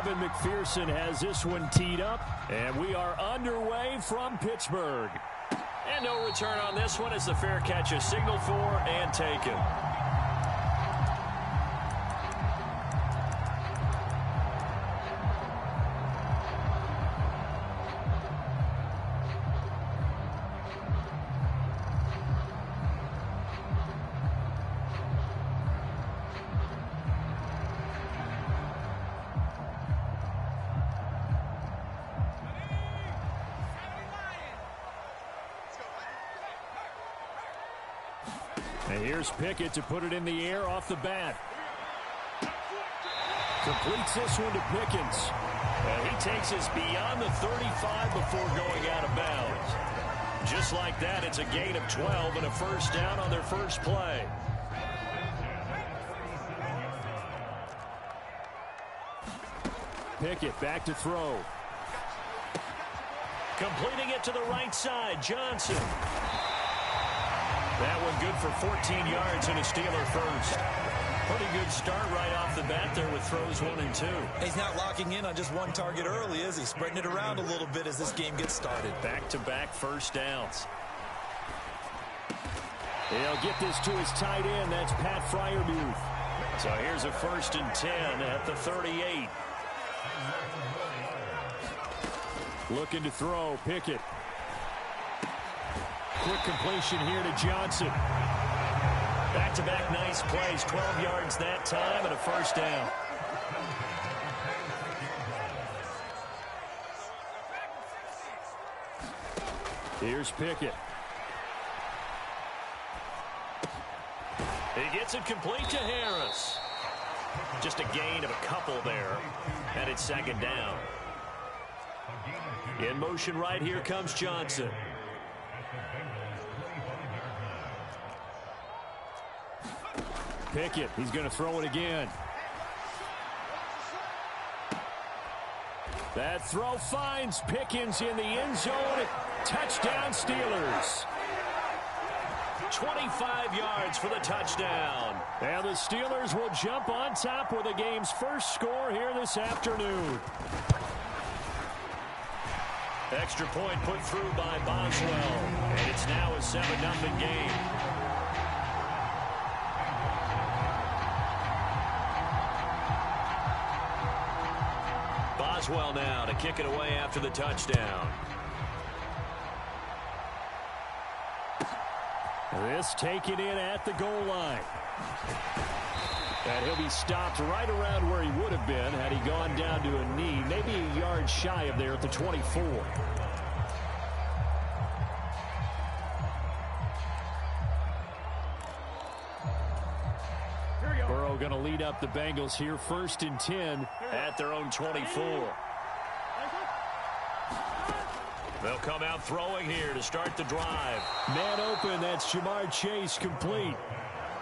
Evan McPherson has this one teed up, and we are underway from Pittsburgh. And no return on this one as the fair catch is signaled for and taken. And here's Pickett to put it in the air off the bat. Completes this one to Pickens. And he takes us beyond the 35 before going out of bounds. Just like that, it's a gain of 12 and a first down on their first play. Pickett back to throw. Completing it to the right side, Johnson. That one good for 14 yards and a Steeler first. Pretty good start right off the bat there with throws 1 and 2. He's not locking in on just one target early, is he? Spreading it around a little bit as this game gets started. Back-to-back first downs. He'll get this to his tight end. That's Pat Freiermuth. So here's a 1st and 10 at the 38. Looking to throw, Pickett. Quick completion here to Johnson. Back-to-back nice plays, 12 yards that time and a first down. Here's Pickett. He gets it complete to Harris. Just a gain of a couple there, and it's 2nd down. In motion right here comes Johnson. Pickett, he's going to throw it again. That throw finds Pickens in the end zone. Touchdown, Steelers. 25 yards for the touchdown. And the Steelers will jump on top with the game's first score here this afternoon. Extra point put through by Boswell. And it's now a 7-0 game. Boswell now to kick it away after the touchdown. This taken in at the goal line. And he'll be stopped right around where he would have been had he gone down to a knee, maybe a yard shy of there at the 24. Burrow going to lead up the Bengals here, 1st and 10 at their own 24. They'll come out throwing here to start the drive. Man open, that's Jamar Chase, complete.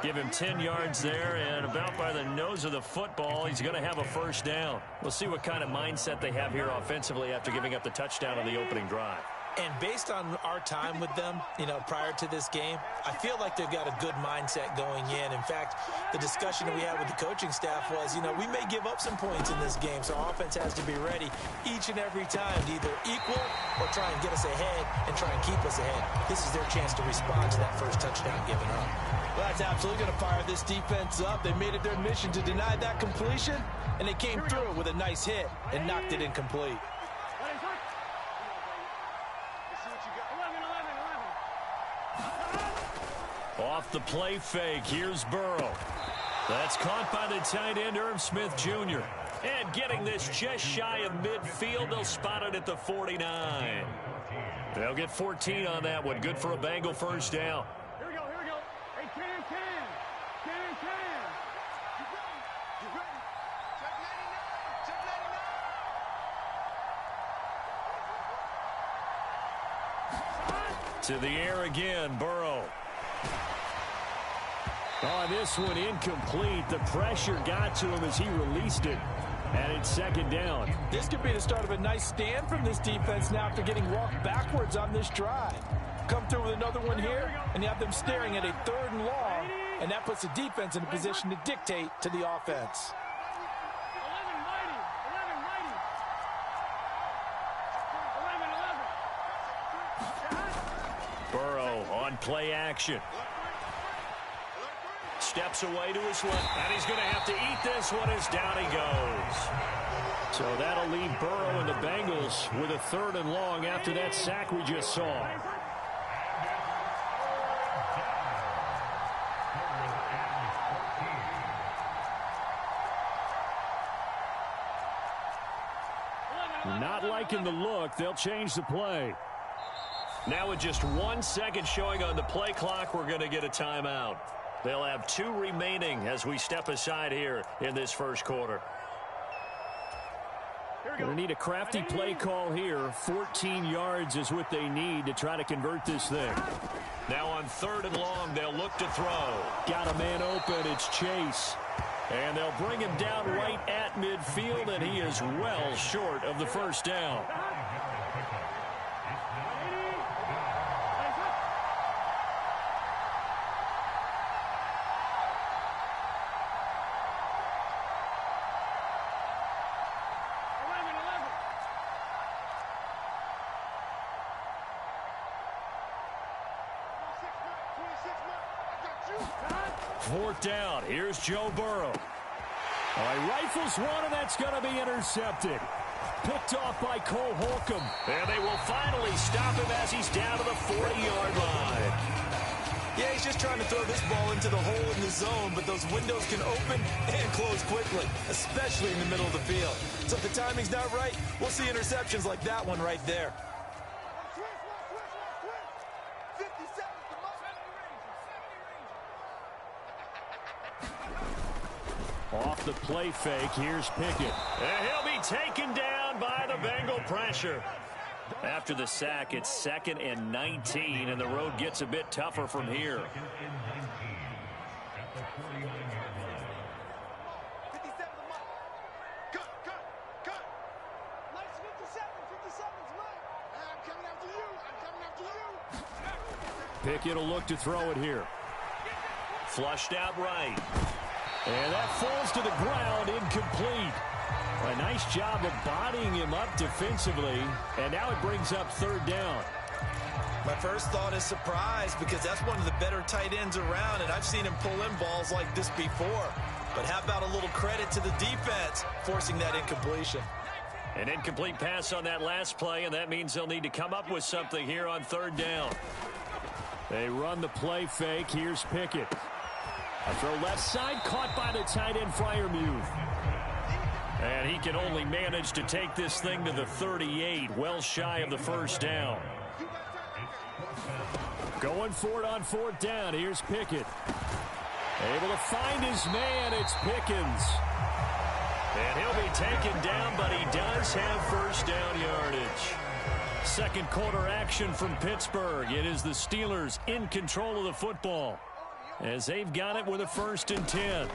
Give him 10 yards there, and about by the nose of the football, he's going to have a first down. We'll see what kind of mindset they have here offensively after giving up the touchdown on the opening drive. And based on our time with them, prior to this game, I feel like they've got a good mindset going in. In fact, the discussion that we had with the coaching staff was, we may give up some points in this game, so our offense has to be ready each and every time to either equal or try and get us ahead and try and keep us ahead. This is their chance to respond to that first touchdown given up. Well, that's absolutely going to fire this defense up. They made it their mission to deny that completion, and they came through with a nice hit and knocked it incomplete. Off the play fake, here's Burrow. That's caught by the tight end, Irv Smith Jr. And getting this just shy of midfield, they'll spot it at the 49. They'll get 14 on that one. Good for a Bengal first down. Here we go. Hey, Cam. To the air again, Burrow. Oh, this one incomplete. The pressure got to him as he released it. And it's 2nd down. This could be the start of a nice stand from this defense now after getting walked backwards on this drive. Come through with another one here, and you have them staring at a 3rd and long, and that puts the defense in a position to dictate to the offense. run play action. Steps away to his left, and he's going to have to eat this one as down he goes. So that'll leave Burrow and the Bengals with a 3rd and long after that sack we just saw. Not liking the look. They'll change the play. Now with just 1 second showing on the play clock, we're going to get a timeout. They'll have 2 remaining as we step aside here in this first quarter. Going to need a crafty play call here. 14 yards is what they need to try to convert this thing. Now on 3rd and long, they'll look to throw. Got a man open. It's Chase. And they'll bring him down right at midfield, and he is well short of the first down. Fourth down. Here's Joe Burrow. All right, rifles one, and that's going to be intercepted. Picked off by Cole Holcomb. And they will finally stop him as he's down to the 40-yard line. Yeah, he's just trying to throw this ball into the hole in the zone, but those windows can open and close quickly, especially in the middle of the field. So if the timing's not right, we'll see interceptions like that one right there. Off the play fake, here's Pickett. And he'll be taken down by the Bengal pressure. After the sack, it's 2nd and 19, and the road gets a bit tougher from here. Pickett will look to throw it here. Flushed out right. And that falls to the ground, incomplete. A nice job of bodying him up defensively, and now it brings up 3rd down. My first thought is surprise, because that's one of the better tight ends around, and I've seen him pull in balls like this before. But how about a little credit to the defense forcing that incompletion? An incomplete pass on that last play, and that means they'll need to come up with something here on 3rd down. They run the play fake. Here's Pickett. A throw left side, caught by the tight end, Freiermuth. And he can only manage to take this thing to the 38, well shy of the first down. Going for it on 4th down. Here's Pickett. Able to find his man. It's Pickens. And he'll be taken down, but he does have first down yardage. Second quarter action from Pittsburgh. It is the Steelers in control of the football, as they've got it with a 1st and 10.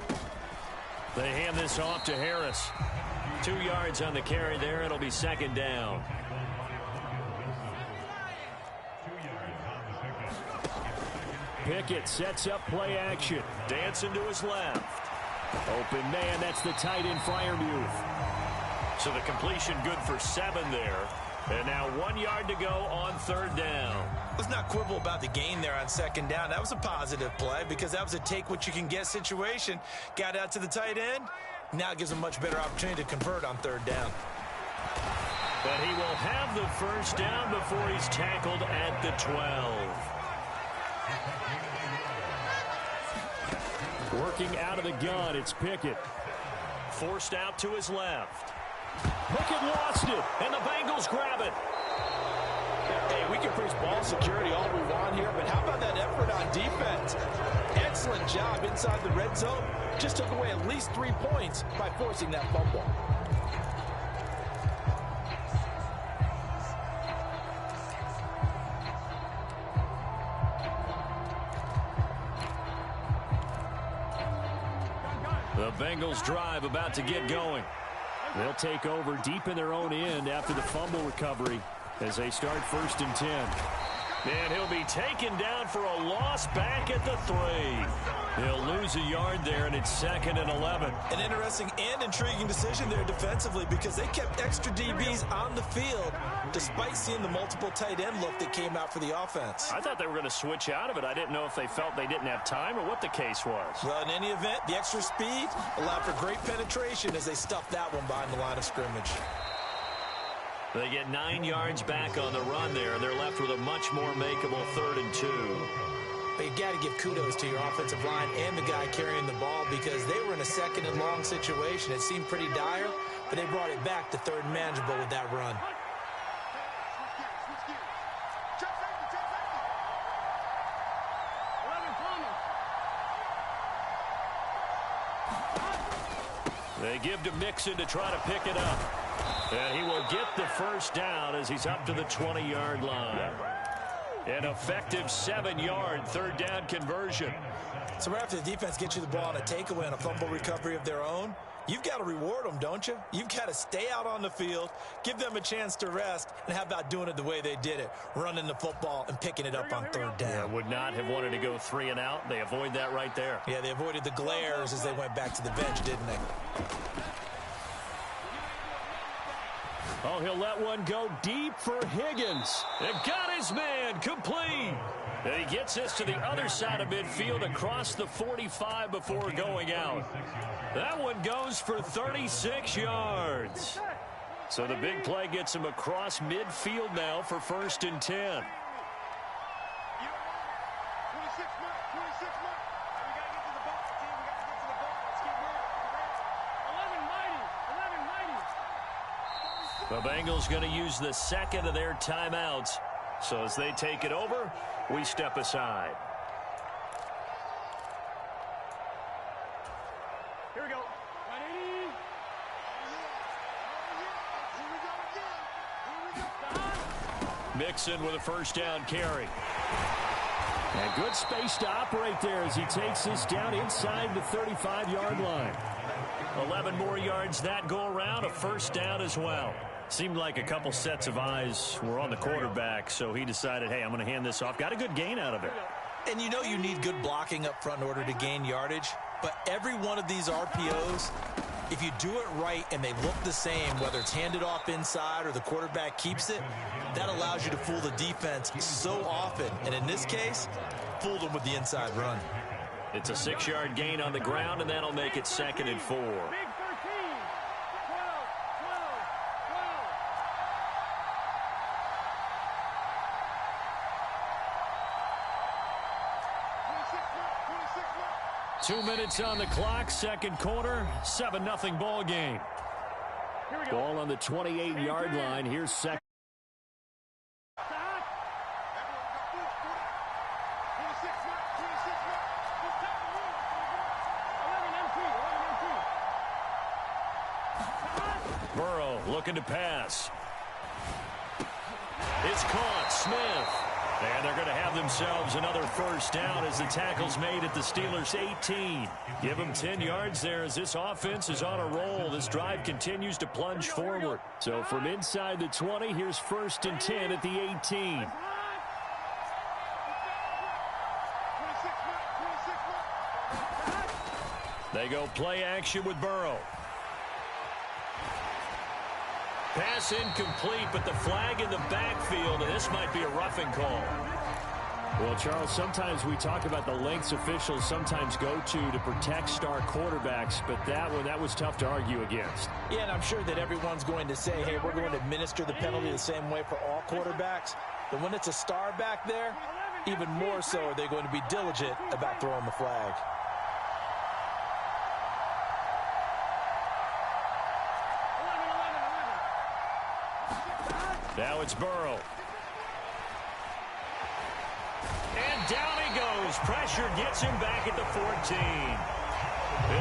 They hand this off to Harris. 2 yards on the carry there. It'll be 2nd down. Pickett sets up play action. Dancing to his left. Open man, that's the tight end, Freiermuth. So the completion good for 7 there. And now 1 yard to go on 3rd down. Let's not quibble about the gain there on 2nd down. That was a positive play because that was a take-what-you-can-get situation. Got out to the tight end. Now it gives him a much better opportunity to convert on 3rd down. But he will have the first down before he's tackled at the 12. Working out of the gun, it's Pickett. Forced out to his left. Pickett lost it, and the Bengals grab it. Hey, we can preach ball security all we want here, but how about that effort on defense? Excellent job inside the red zone. Just took away at least 3 points by forcing that fumble. The Bengals drive about to get going. They'll take over deep in their own end after the fumble recovery as they start 1st and 10. And he'll be taken down for a loss back at the 3. He'll lose a yard there, and it's 2nd and 11. An interesting and intriguing decision there defensively because they kept extra DBs on the field despite seeing the multiple tight end look that came out for the offense. I thought they were going to switch out of it. I didn't know if they felt they didn't have time or what the case was. Well, in any event, the extra speed allowed for great penetration as they stuffed that one behind the line of scrimmage. They get 9 yards back on the run there. They're left with a much more makeable 3rd and 2. But you got to give kudos to your offensive line and the guy carrying the ball because they were in a 2nd and long situation. It seemed pretty dire, but they brought it back to 3rd and manageable with that run. They give to Mixon to try to pick it up. And he will get the first down as he's up to the 20-yard line. An effective 7-yard 3rd down conversion. So right after the defense gets you the ball on a takeaway and a fumble recovery of their own, you've got to reward them, don't you? You've got to stay out on the field, give them a chance to rest, and how about doing it the way they did it, running the football and picking it up on 3rd down. Yeah, would not have wanted to go 3 and out. They avoid that right there. Yeah, they avoided the glares as they went back to the bench, didn't they? Oh, he'll let one go deep for Higgins. And got his man complete. And he gets this to the other side of midfield across the 45 before going out. That one goes for 36 yards. So the big play gets him across midfield now for 1st and 10. The Bengals going to use the 2nd of their timeouts. So as they take it over, we step aside. Here we go. Mixon with a 1st down carry. And good space to operate there as he takes this down inside the 35-yard line. 11 more yards that go around, a 1st down as well. Seemed like a couple sets of eyes were on the quarterback, so he decided, hey, I'm going to hand this off. Got a good gain out of it. And you know you need good blocking up front in order to gain yardage, but every one of these RPOs, if you do it right and they look the same, whether it's handed off inside or the quarterback keeps it, that allows you to fool the defense so often. And in this case, fooled them with the inside run. It's a 6-yard gain on the ground, and that'll make it 2nd and 4. Two minutes on the clock, 2nd quarter, 7-0 ball game. Ball on the 28-yard line. Here's 2nd. Burrow looking to pass. It's caught. Smith. And they're going to have themselves another 1st down as the tackle's made at the Steelers' 18. Give them 10 yards there as this offense is on a roll. This drive continues to plunge forward. So from inside the 20, here's 1st and 10 at the 18. They go play action with Burrow. Pass incomplete, but the flag in the backfield, and this might be a roughing call. Well, Charles, sometimes we talk about the lengths officials sometimes go to protect star quarterbacks, but that was tough to argue against. Yeah, and I'm sure that everyone's going to say, hey, we're going to administer the penalty the same way for all quarterbacks. But when it's a star back there, even more so are they going to be diligent about throwing the flag. Now it's Burrow. And down he goes. Pressure gets him back at the 14.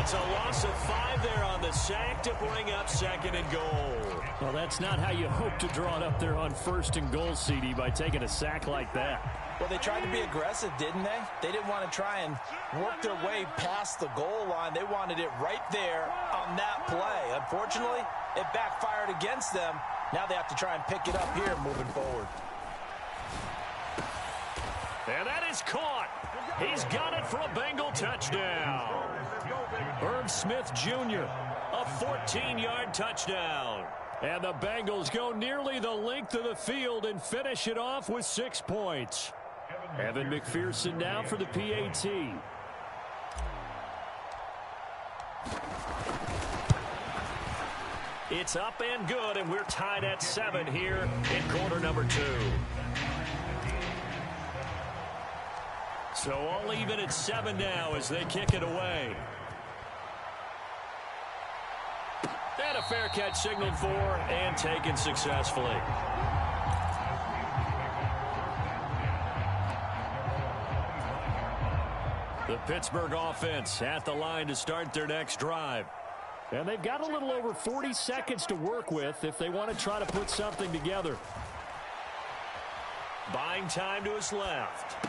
It's a loss of 5 there on the sack to bring up 2nd and goal. Well, that's not how you hope to draw it up there on 1st and goal, CD, by taking a sack like that. Well, they tried to be aggressive, didn't they? They didn't want to try and work their way past the goal line. They wanted it right there on that play. Unfortunately, it backfired against them. Now they have to try and pick it up here moving forward. And that is caught. He's got it for a Bengal touchdown. Irv Smith Jr., A 14-yard touchdown. and the Bengals go nearly the length of the field and finish it off with 6 points. Evan McPherson now for the PAT. It's up and good, and we're tied at 7 here in quarter number 2. So all even at 7 now as they kick it away. And a fair catch signaled for and taken successfully. The Pittsburgh offense at the line to start their next drive. And they've got a little over 40 seconds to work with if they want to try to put something together. Buying time to his left.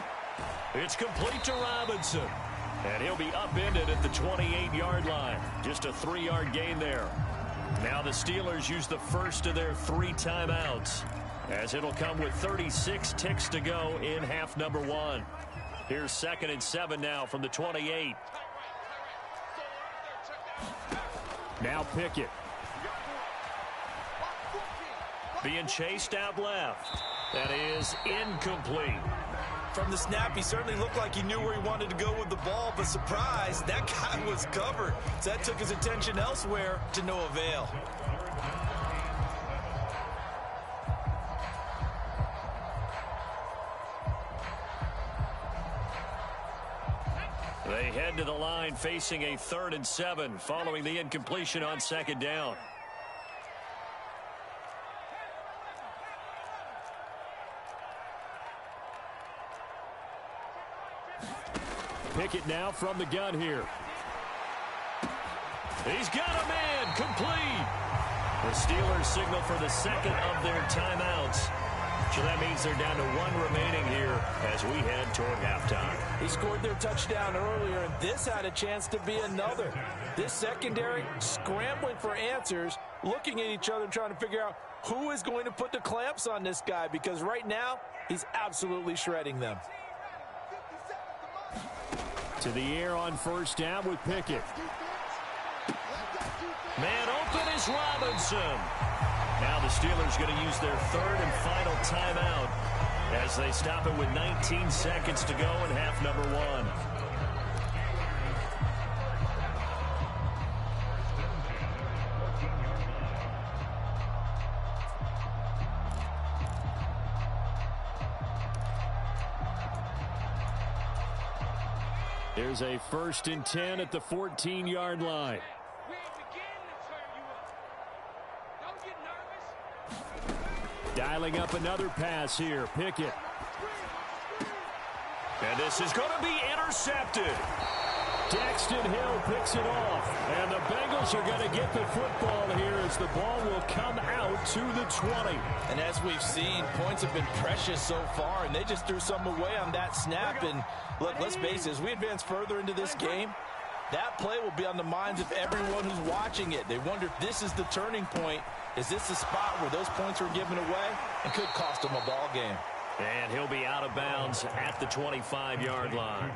It's complete to Robinson. And he'll be upended at the 28-yard line. Just a 3-yard gain there. Now the Steelers use the first of their 3 timeouts, as it'll come with 36 ticks to go in half number 1. Here's 2nd and 7 now from the 28. Now Pickett. Being chased out left. That is incomplete. From the snap, he certainly looked like he knew where he wanted to go with the ball, but surprise, that guy was covered. So that took his attention elsewhere to no avail. They head to the line facing a 3rd and 7 following the incompletion on 2nd down. Pickett now from the gun here. He's got a man, complete. The Steelers signal for the 2nd of their timeouts. So that means they're down to 1 remaining here as we head toward halftime. He scored their touchdown earlier, and this had a chance to be another. This secondary scrambling for answers, looking at each other, trying to figure out who is going to put the clamps on this guy, because right now he's absolutely shredding them. To the air on 1st down with Pickett. Man open is Robinson. Now the Steelers going to use their 3rd and final timeout as they stop it with 19 seconds to go in half number 1. There's a 1st and 10 at the 14-yard line. Dialing up another pass here. Pickett. And this is going to be intercepted. Daxton Hill picks it off. And the Bengals are going to get the football here as the ball will come out to the 20. And as we've seen, points have been precious so far, and they just threw some away on that snap. And look, let's face it, as we advance further into this game, that play will be on the minds of everyone who's watching it. They wonder if this is the turning point. Is this the spot where those points were given away and could cost them a ball game? And he'll be out of bounds at the 25-yard line.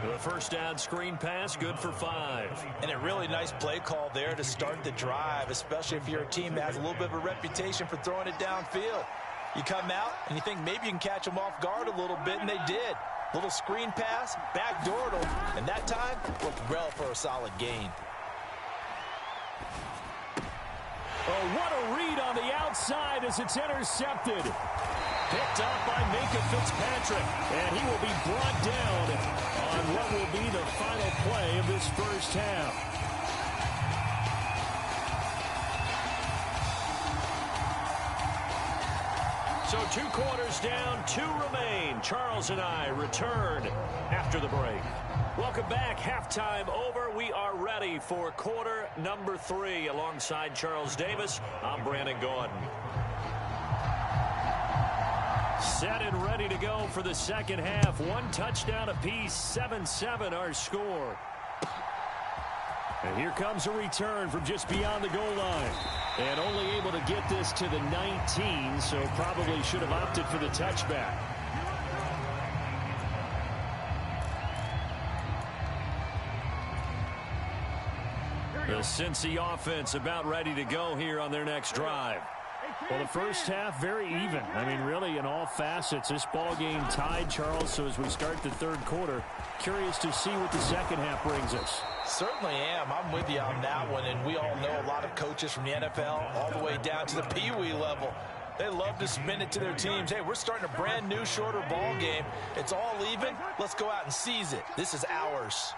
The 1st down screen pass, good for 5. And a really nice play call there to start the drive, especially if you're a team that has a little bit of a reputation for throwing it downfield. You come out and you think maybe you can catch them off guard a little bit, and they did. Little screen pass, backdoored them, and that time looked well for a solid gain. Oh, what a read on the outside as it's intercepted. Picked up by Minkah Fitzpatrick, and he will be brought down on what will be the final play of this 1st half. So 2 quarters down, 2 remain. Charles and I return after the break. Welcome back. Halftime over. We are ready for quarter number 3. Alongside Charles Davis, I'm Brandon Gordon. Set and ready to go for the 2nd half. 1 touchdown apiece, 7-7 our score. And here comes a return from just beyond the goal line. And only able to get this to the 19, so probably should have opted for the touchback. The Cincy offense about ready to go here on their next drive. Well, the first half, very even. I mean, really, in all facets, this ball game tied, Charles. So as we start the third quarter, curious to see what the second half brings us. Certainly am. I'm with you on that one. And we all know a lot of coaches from the NFL all the way down to the Pee Wee level. They love to spin it to their teams. Hey, we're starting a brand new, shorter ball game. It's all even. Let's go out and seize it. This is ours.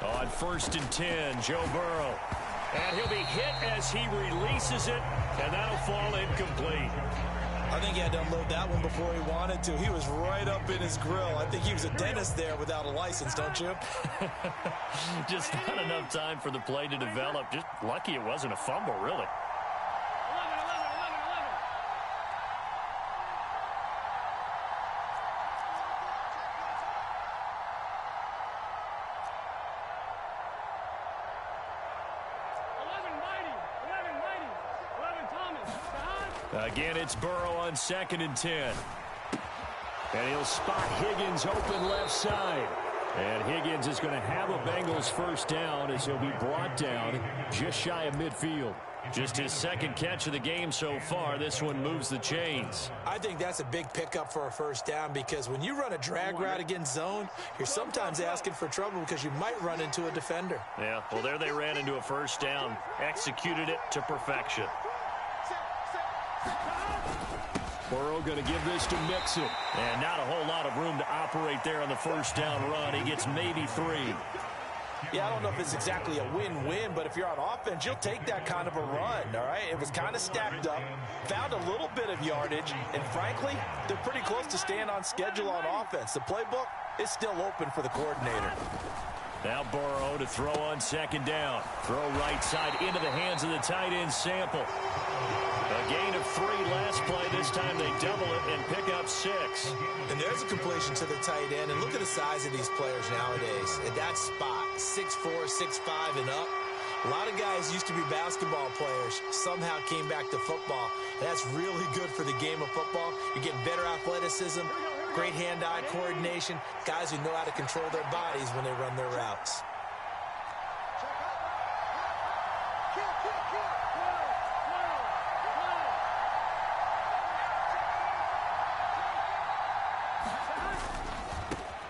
On 1st and 10, Joe Burrow. And he'll be hit as he releases it, and that'll fall incomplete. I think he had to unload that one before he wanted to. He was right up in his grill. I think he was a dentist there without a license, don't you? Just not enough time for the play to develop. Just lucky it wasn't a fumble, really. 11. Again, it's Burrow on 2nd and 10. And he'll spot Higgins open left side. And Higgins is going to have a Bengals first down as he'll be brought down just shy of midfield. Just his second catch of the game so far. This one moves the chains. I think that's a big pickup for a first down because when you run a drag route against zone, you're sometimes asking for trouble because you might run into a defender. Yeah, well, there they ran into a first down. Executed it to perfection. Burrow going to give this to Mixon. And not a whole lot of room to operate there on the first down run. He gets maybe 3. Yeah, I don't know if it's exactly a win-win, but if you're on offense, you'll take that kind of a run, all right? It was kind of stacked up, found a little bit of yardage, and frankly, they're pretty close to staying on schedule on offense. The playbook is still open for the coordinator. Now Burrow to throw on 2nd down. Throw right side into the hands of the tight end Sample. A gain of 3 last play. This time they double it and pick up 6. And there's a completion to the tight end. And look at the size of these players nowadays. At that spot, 6'4", 6'5", and up. A lot of guys used to be basketball players. Somehow came back to football. And that's really good for the game of football. You're getting better athleticism, great hand-eye coordination, guys who know how to control their bodies when they run their routes.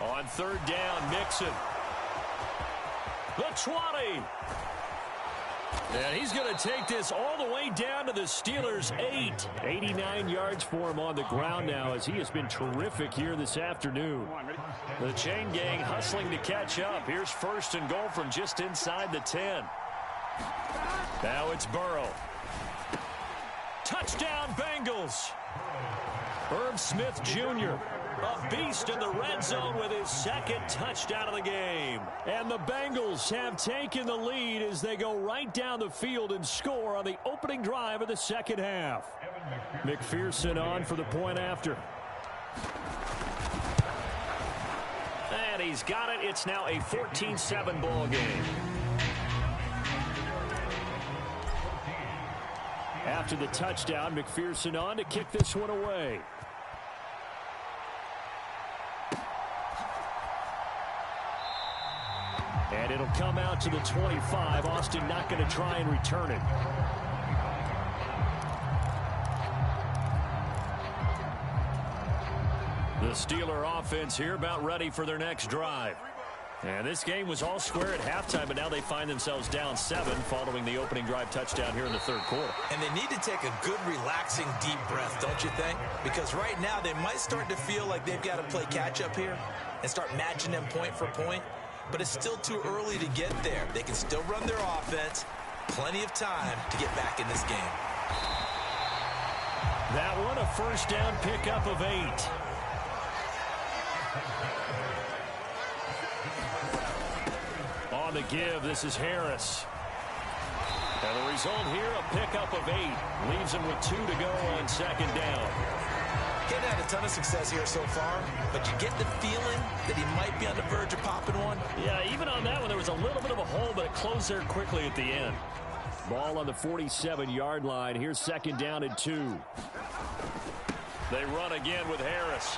On 3rd down, Mixon. The 20. And he's going to take this all the way down to the Steelers' 8. 89 yards for him on the ground now as he has been terrific here this afternoon. The chain gang hustling to catch up. Here's 1st and goal from just inside the 10. Now it's Burrow. Touchdown, Bengals. Irv Smith Jr., a beast in the red zone with his 2nd touchdown of the game. And the Bengals have taken the lead as they go right down the field and score on the opening drive of the second half. McPherson on for the point after. And he's got it. It's now a 14-7 ball game. After the touchdown, McPherson on to kick this one away. And it'll come out to the 25. Austin not going to try and return it. The Steeler offense here about ready for their next drive. And this game was all square at halftime, but now they find themselves down 7 following the opening drive touchdown here in the 3rd quarter. And they need to take a good, relaxing, deep breath, don't you think? Because right now they might start to feel like they've got to play catch-up here and start matching them point for point. But it's still too early to get there. They can still run their offense. Plenty of time to get back in this game. That one, a first down pickup of 8. On the give, this is Harris. And the result here, a pickup of 8. Leaves him with 2 to go on 2nd down. Hasn't had a ton of success here so far, but you get the feeling that he might be on the verge of popping one. Yeah, even on that one, there was a little bit of a hole, but it closed there quickly at the end. Ball on the 47-yard line. Here's 2nd down and 2. They run again with Harris.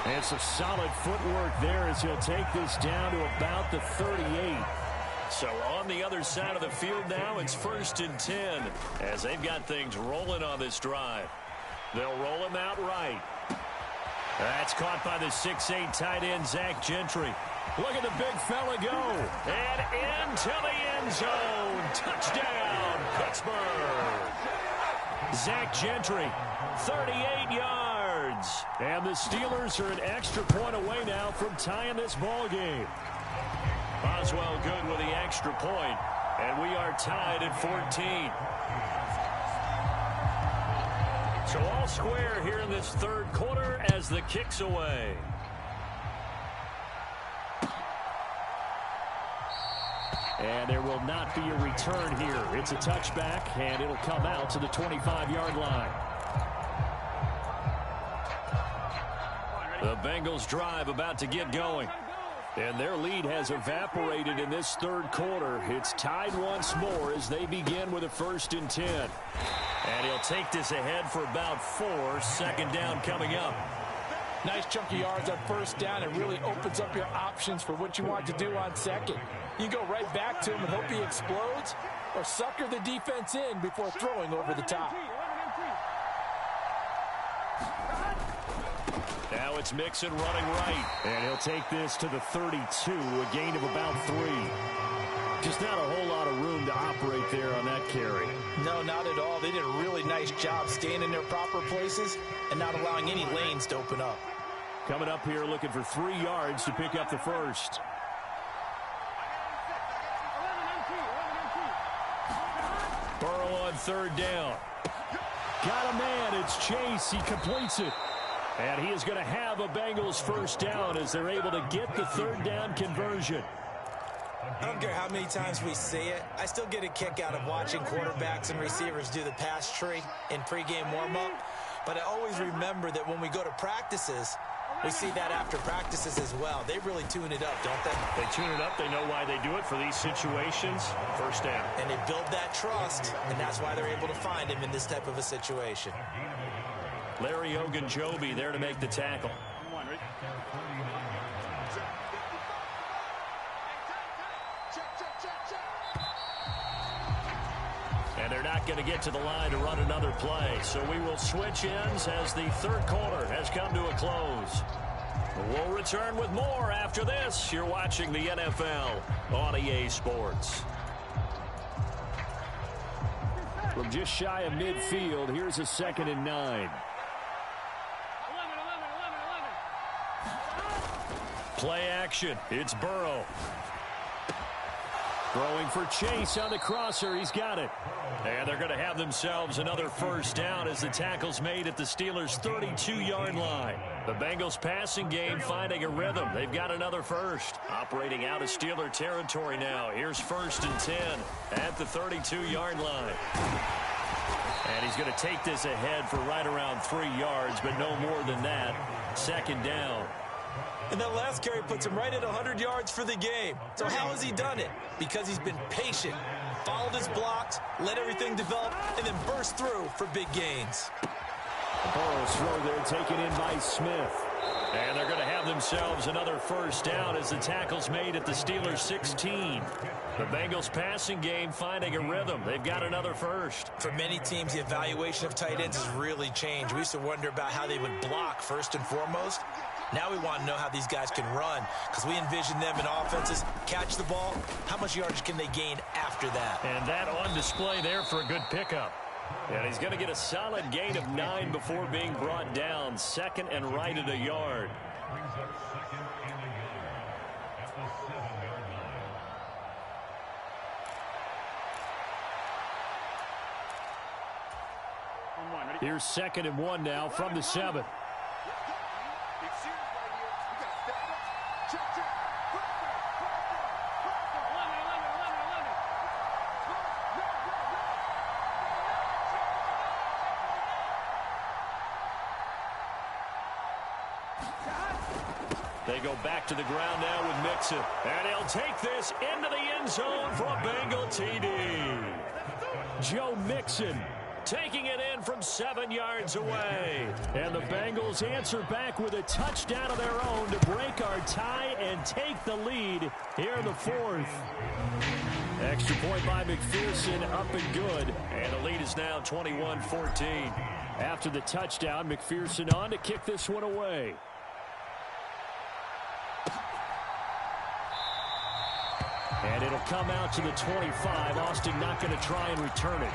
And some solid footwork there as he'll take this down to about the 38. So on the other side of the field now, it's 1st and 10 as they've got things rolling on this drive. They'll roll him out right. That's caught by the 6'8 tight end, Zach Gentry. Look at the big fella go. And into the end zone. Touchdown, Pittsburgh. Zach Gentry, 38 yards. And the Steelers are an extra point away now from tying this ball game. Boswell good with the extra point, and we are tied at 14. So all square here in this third quarter as the kick's away. And there will not be a return here. It's a touchback, and it'll come out to the 25-yard line. The Bengals drive about to get going. And their lead has evaporated in this third quarter. It's tied once more as they begin with a 1st and 10. And he'll take this ahead for about 4. 2nd down coming up. Nice chunky yards on 1st down. It really opens up your options for what you want to do on 2nd. You go right back to him and hope he explodes, or sucker the defense in before throwing over the top. Now it's Mixon running right. And he'll take this to the 32, a gain of about 3. Just not a whole lot of room to operate there on that carry. No, not at all. They did a really nice job staying in their proper places and not allowing any lanes to open up. Coming up here looking for 3 yards to pick up the first. Burrow on 3rd down. Got a man. It's Chase. He completes it. And he is going to have a Bengals 1st down as they're able to get the 3rd down conversion. I don't care how many times we see it. I still get a kick out of watching quarterbacks and receivers do the pass tree in pregame warm-up. But I always remember that when we go to practices, we see that after practices as well. They really tune it up, don't they? They tune it up. They know why they do it for these situations. 1st down. And they build that trust, and that's why they're able to find him in this type of a situation. Larry Ogunjobi there to make the tackle. And they're not going to get to the line to run another play. So we will switch ends as the third quarter has come to a close. We'll return with more after this. You're watching the NFL on EA Sports. From just shy of midfield, here's a 2nd and 9. Play action. It's Burrow. Throwing for Chase on the crosser. He's got it. And they're going to have themselves another 1st down as the tackle's made at the Steelers' 32-yard line. The Bengals passing game finding a rhythm. They've got another 1st. Operating out of Steeler territory now. Here's 1st and 10 at the 32-yard line. And he's going to take this ahead for right around 3 yards, but no more than that. 2nd down. And that last carry puts him right at 100 yards for the game. So how has he done it? Because he's been patient, followed his blocks, let everything develop, and then burst through for big gains. Burrow's throw there taken in by Smith. And they're going to have themselves another 1st down as the tackle's made at the Steelers' 16. The Bengals passing game finding a rhythm. They've got another 1st. For many teams, the evaluation of tight ends has really changed. We used to wonder about how they would block first and foremost. Now we want to know how these guys can run, because we envision them in offenses, catch the ball, how much yardage can they gain after that? And that on display there for a good pickup. And he's going to get a solid gain of 9 before being brought down. 2nd and right at a yard. Here's 2nd and 1 now from the 7. They go back to the ground now with Mixon. And he'll take this into the end zone for a Bengal TD. Joe Mixon taking it in from 7 yards away. And the Bengals answer back with a touchdown of their own to break our tie and take the lead here in the fourth. Extra point by McPherson, up and good. And the lead is now 21-14. After the touchdown, McPherson on to kick this one away. And it'll come out to the 25. Austin not going to try and return it.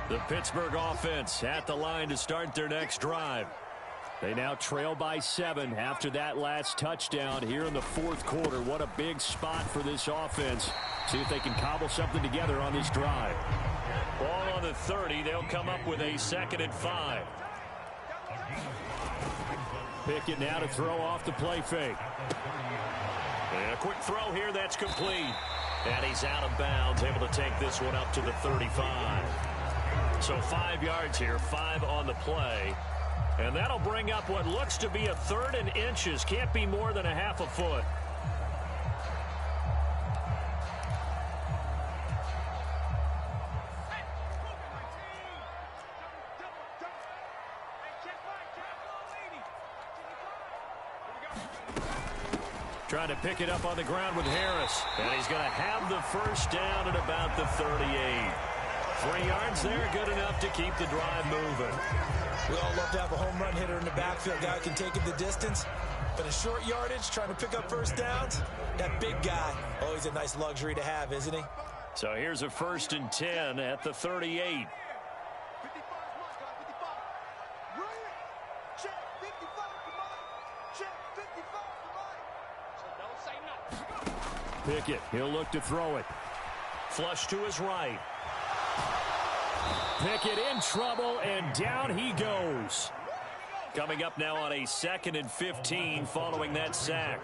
The Pittsburgh offense at the line to start their next drive. They now trail by 7 after that last touchdown here in the fourth quarter. What a big spot for this offense. See if they can cobble something together on this drive. Ball on the 30. They'll come up with a 2nd and 5. Pickett now to throw off the play fake. And a quick throw here. That's complete. And he's out of bounds, able to take this one up to the 35. So 5 yards here, 5 on the play. And that'll bring up what looks to be a 3rd and inches. Can't be more than a half a foot. Trying to pick it up on the ground with Harris. And he's going to have the first down at about the 38. 3 yards there, good enough to keep the drive moving. We all love to have a home run hitter in the backfield. Guy can take it the distance. But in short yardage, trying to pick up first downs, that big guy, always a nice luxury to have, isn't he? So here's a 1st and 10 at the 38. Pickett, he'll look to throw it. Flush to his right. Pickett in trouble, and down he goes. Coming up now on a 2nd and 15 following that sack.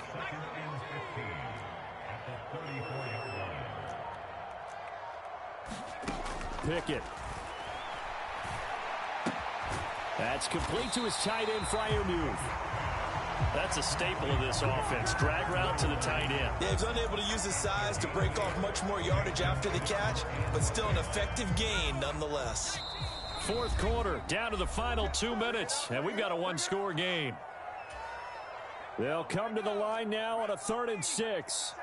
Pickett. That's complete to his tight end, Freiermuth. That's a staple of this offense. Drag route to the tight end. Yeah, he's unable to use his size to break off much more yardage after the catch, but still an effective gain nonetheless. Fourth quarter, down to the final 2 minutes, and we've got a one-score game. They'll come to the line now on a 3rd and 6.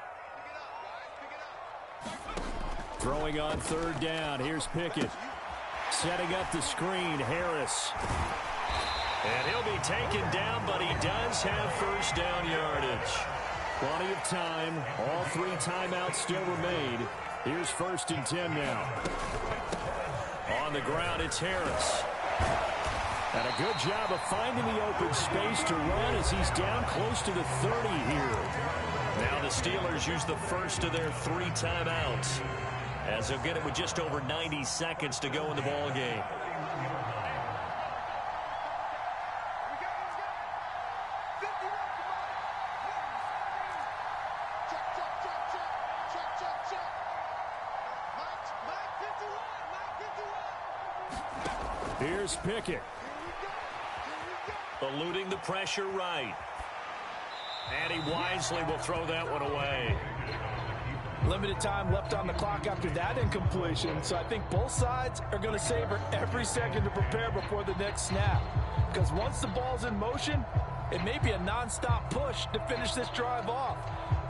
Throwing on 3rd down. Here's Pickett. Setting up the screen, Harris. And he'll be taken down, but he does have first down yardage. Plenty of time. All 3 timeouts still remain. Here's 1st and 10 now. On the ground, it's Harris. And a good job of finding the open space to run as he's down close to the 30 here. Now the Steelers use the first of their 3 timeouts, as they'll get it with just over 90 seconds to go in the ball game. Here's Pickett. Eluding the pressure right. And he wisely will throw that one away. Limited time left on the clock after that incompletion, so I think both sides are going to savor every second to prepare before the next snap. Because once the ball's in motion, it may be a nonstop push to finish this drive off.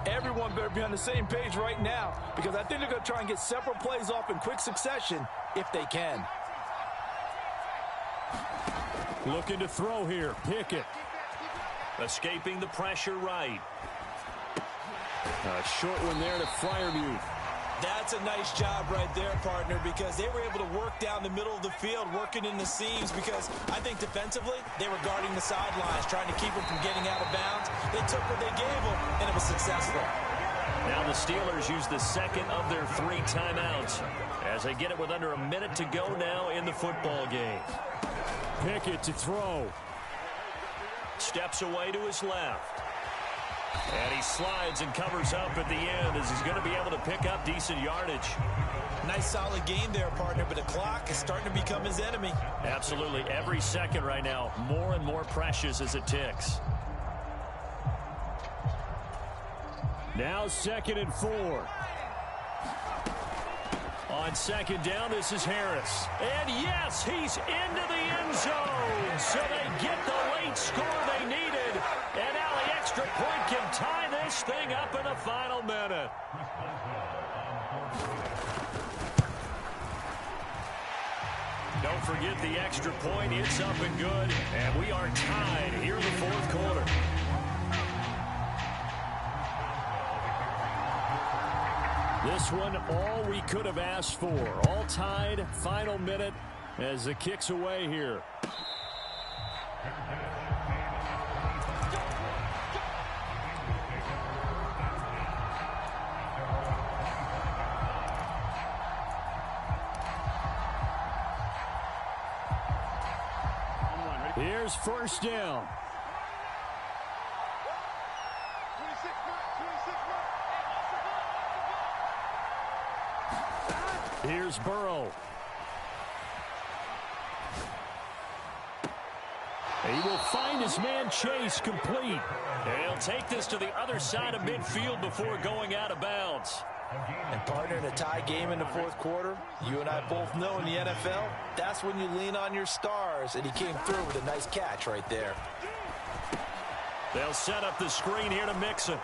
Everyone better be on the same page right now, because I think they're going to try and get several plays off in quick succession if they can. Looking to throw here. Pickett. Escaping the pressure right. A short one there to Freiermuth. That's a nice job right there, partner, because they were able to work down the middle of the field, working in the seams, because I think defensively, they were guarding the sidelines, trying to keep them from getting out of bounds. They took what they gave them, and it was successful. Now the Steelers use the second of their 3 timeouts as they get it with under a minute to go now in the football game. Pickett to throw. Steps away to his left. And he slides and covers up at the end as he's going to be able to pick up decent yardage. Nice solid game there, partner, but the clock is starting to become his enemy. Absolutely. Every second right now, more and more precious as it ticks. Now 2nd and 4. On second down, this is Harris. And yes, he's into the end zone. So they get the late score they needed. And now the extra point can tie this thing up in the final minute. Don't forget the extra point. It's up and good. And we are tied here in the fourth quarter. This one, all we could have asked for. All tied, final minute as the kick's away here. Here's first down. Here's Burrow. He will find his man Chase complete. He'll take this to the other side of midfield before going out of bounds. And partner, in a tie game in the fourth quarter, you and I both know in the NFL, that's when you lean on your stars, and he came through with a nice catch right there. They'll set up the screen here to Mixon.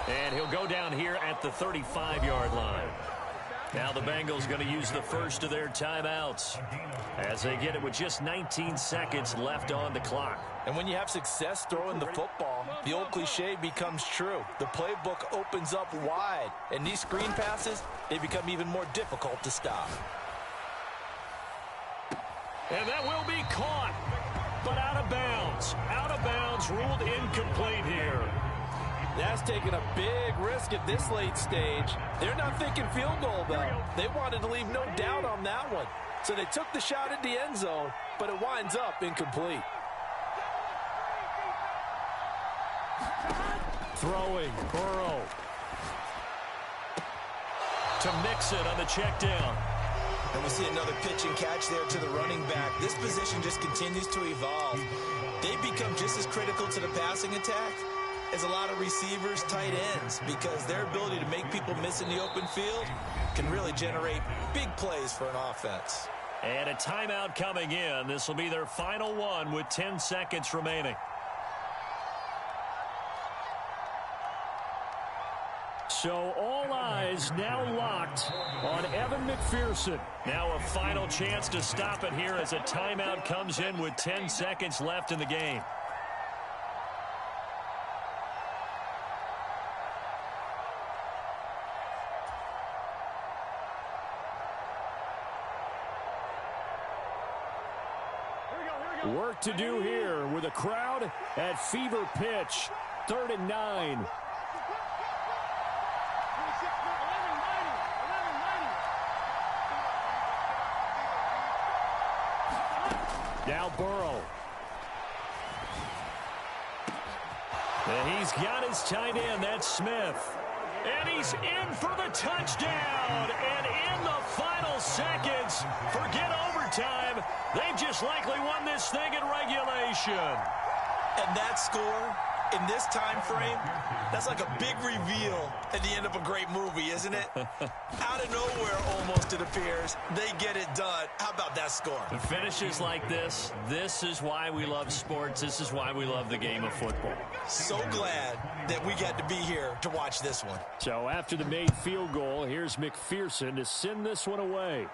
And he'll go down here at the 35-yard line. Now the Bengals going to use the first of their timeouts as they get it with just 19 seconds left on the clock. And when you have success throwing the football, the old cliche becomes true. The playbook opens up wide, and these screen passes, they become even more difficult to stop. And that will be caught, but out of bounds. Out of bounds, ruled incomplete here. That's taking a big risk at this late stage. They're not thinking field goal, though. They wanted to leave no doubt on that one. So they took the shot at the end zone, but it winds up incomplete. Throwing, Burrow. To Mixon on the check down. And we see another pitch and catch there to the running back. This position just continues to evolve. They become just as critical to the passing attack as a lot of receivers, tight ends, because their ability to make people miss in the open field can really generate big plays for an offense. And a timeout coming in. This will be their final one with 10 seconds remaining. So all eyes now locked on Evan McPherson. Now a final chance to stop it here as a timeout comes in with 10 seconds left in the game. Work to do here with a crowd at fever pitch. 3rd and 9. Now Burrow. And he's got his tight end. That's Smith. And he's in for the touchdown. And in the final seconds, forget overtime. They've just likely won this thing in regulation. And that score in this time frame, that's like a big reveal at the end of a great movie, isn't it? Out of nowhere, almost, it appears, they get it done. How about that score? The finishes like this is why we love sports. This is why we love the game of football. So glad that we got to be here to watch this one. So after the made field goal, here's McPherson to send this one away.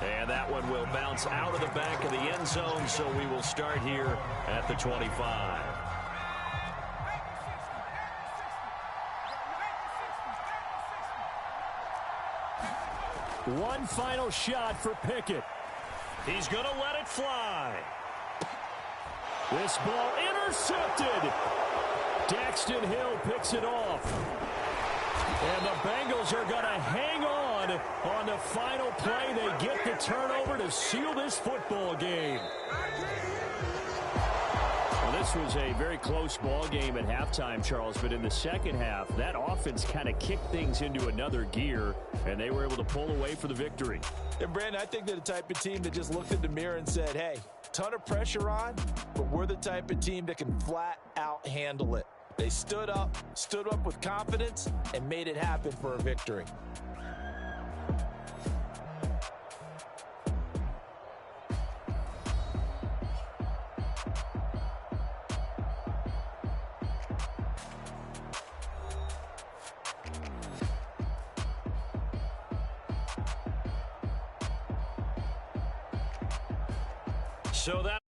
And that one will bounce out of the back of the end zone, so we will start here at the 25. One final shot for Pickett. He's going to let it fly. This ball intercepted. Daxton Hill picks it off. And the Bengals are going to hang on the final play. They get the turnover to seal this football game. Well, this was a very close ball game at halftime, Charles, but in the second half, that offense kind of kicked things into another gear, and they were able to pull away for the victory. And, Brandon, I think they're the type of team that just looked in the mirror and said, hey, ton of pressure on, but we're the type of team that can flat out handle it. They stood up with confidence, and made it happen for a victory. So that